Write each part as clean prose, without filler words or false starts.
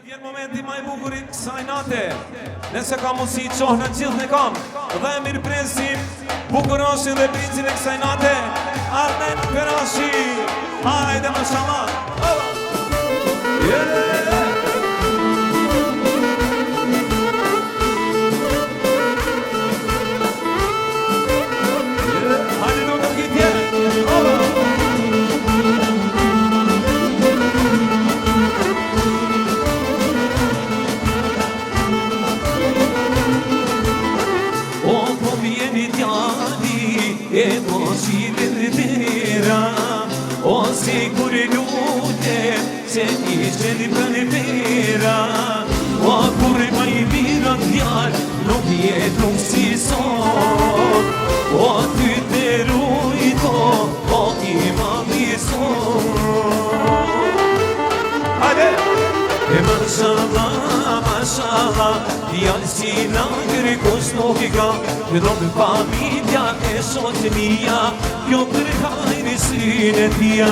Vjen momenti ma I bukurit kësaj nate. Nëse ka mundësi qohë në gjithë në kam. Dhe mirë presim Bukuroshin dhe princin e kësaj nate, Armen Perashi. Hajde mashallah. Hajde do të kitje. E moshilin dera O si kur lutem Se ishen për vera O kur ma I mira djall Nuk jet nuk si sot O ty të rujto O ima misot Hajde! E mashallah, mashallah Janë si në kërkos nuk I ka Këdojnë familja e shotë mija Kjo për hajri syne tia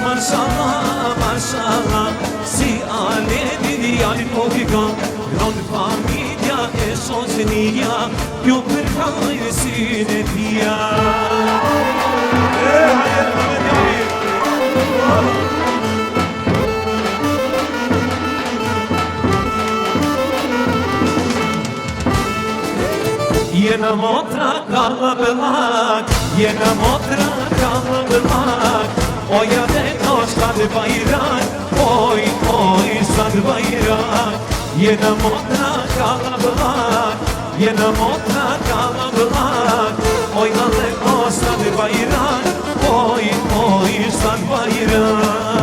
Mashallah, mashallah Si aledin janë nuk I ka Këdojnë familja e shotë mija Kjo për hajri syne tia Jena motra kalabalak, jena motra kalabalak Oja dhe noshka dhe bajrak, oj, oj, sad bajrak Jena motra kalabalak, jena motra kalabalak Oja dhe noshka dhe bajrak, oj, oj, sad bajrak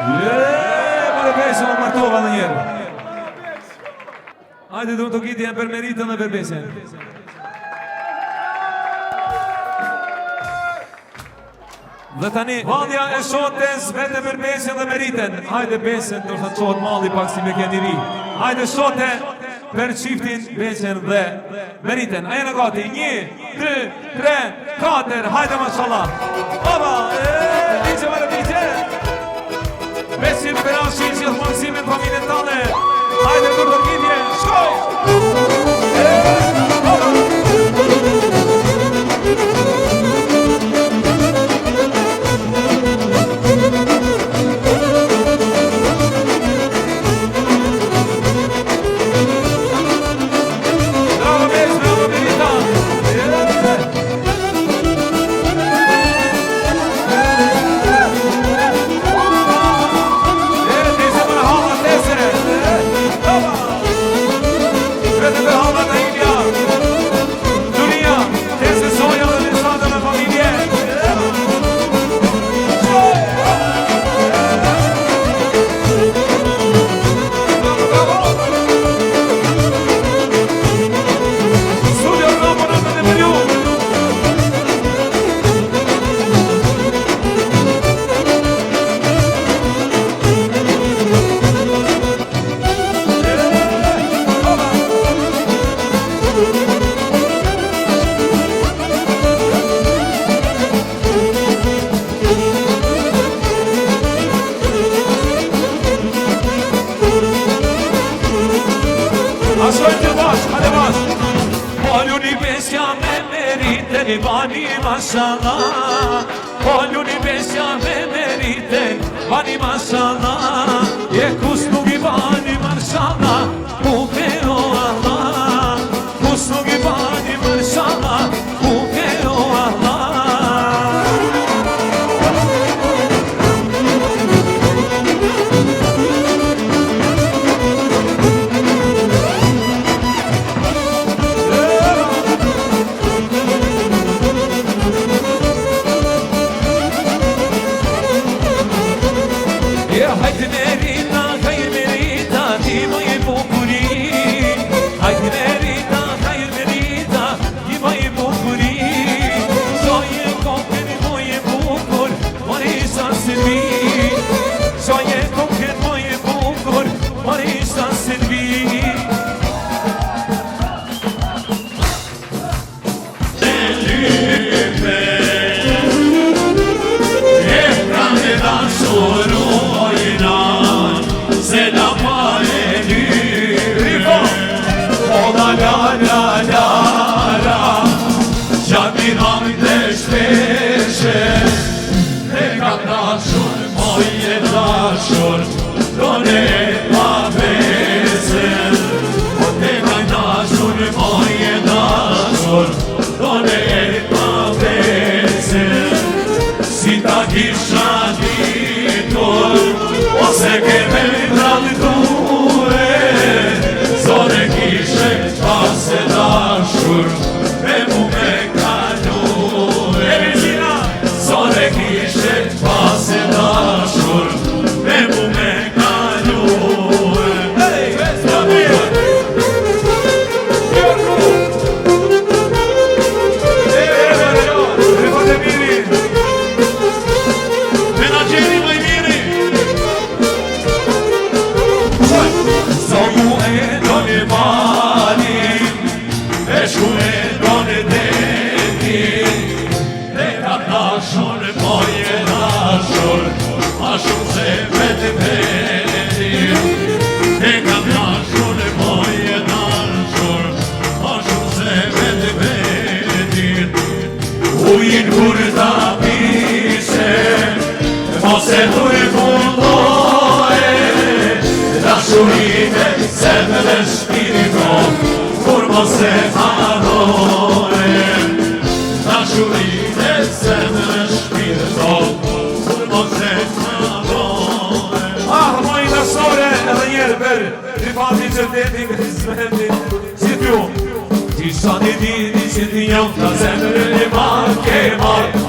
Mare besë, më martova në njerë. Hajde du të kitjen për meritën dhe për besën. Dhe tani, valja e shotës vete për besën dhe meritën. Hajde besën, do të qohet malli pak si me keni ri. Hajde shote për qiftin besën dhe meritën. A jena gati, 1, 2, 3, 4, hajde mashallah. Baba, dice vare dice. Besim për ashin që të mundësimin familjen tane. Hajde kur të kitje, shkoj! Bani mashallah, poluni besja me meriten, bani mashallah, je kusnugi bani mashallah, uke o Allah, kusnugi bani mashallah, uke o Allah.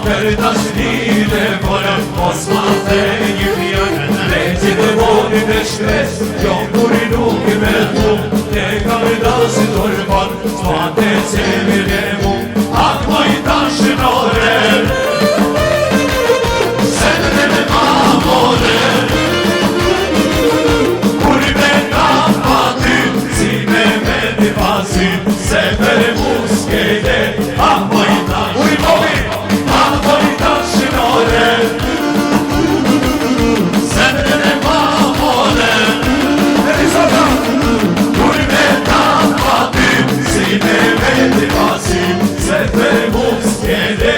Për dashni dhe vërën, mos ma dhe një vjën dhe shpes Jo kuri nuk I me tu Ne ka me dasi dorban Spate se me lemu Ak ma I tashinore Se me me mamore Kuri me ka pati Si me me di pasi Se me muskele Ak ma I tashinore Ak ma I tashinore Se me mamore Kuri me ka pati Si me me di pasi Se me muskele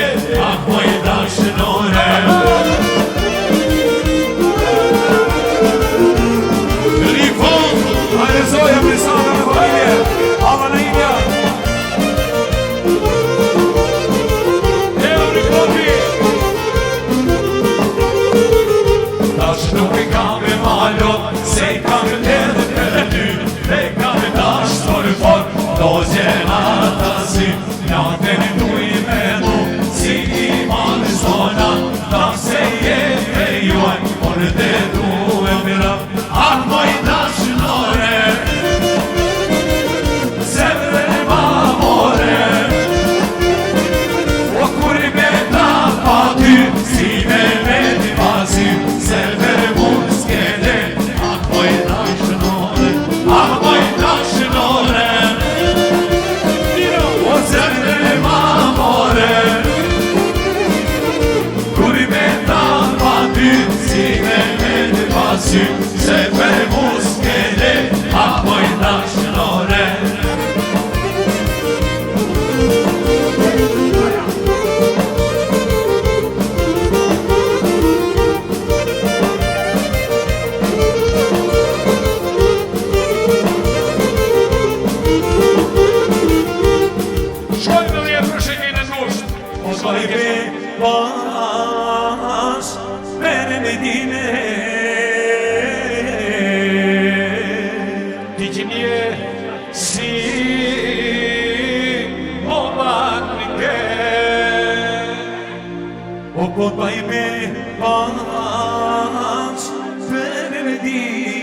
Ak ma I tashinore Zoja Brisana me familje, Ava në imja Evo Rikoti Tash nuk I kam e malo Se I kam e edhe për ty Ne I kam e tash të rëfor Dozje në atasi Njatën I du I menu Si I manë zona Ta se jetë e juaj Por dhe du e mira Ak ma I tashinore Si me me di pasi Se me muskele Ak ma I tashinore Ak ma I tashinore O se me mamore Kuri me ta pati Si me me di pasi Se me muskele Ak ma I tashinore Pas Mene me dine Ti që nje Si O baknike O kot pa I me Pas Mene me dine